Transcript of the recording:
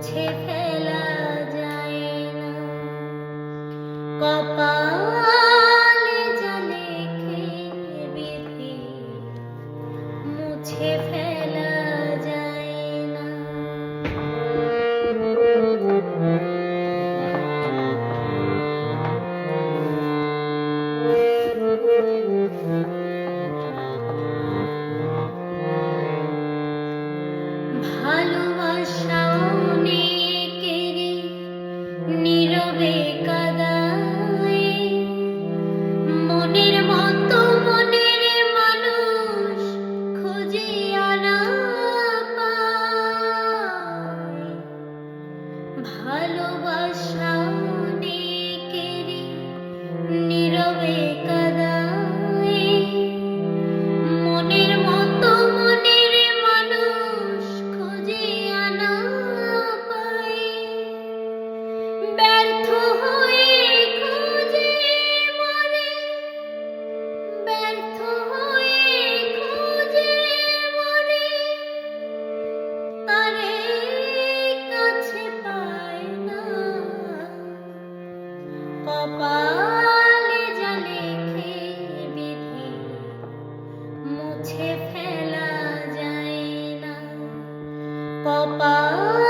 মুছে ফেলা যায় না। কপালে যা লেখে বিধি মুছে ফেলা যায় না। ভালোবাসা অনেকেরই নীরবে কাঁদায়, মনের মতো মনের মানুষ খুঁজিয়া না পায়। ভালোবাসা অনেকেরই নীরবে কাঁদায়, মনের মতো মনের মানুষ খুঁজিয়া না পায়। ব্যর্থ হয়ে খুঁজে মরে, ব্যর্থ হয়ে খুঁজে মরে, তারে কাছে পায় না। কপালে যা লেখে বিধি মুছে ফেলা যায় না। কপাল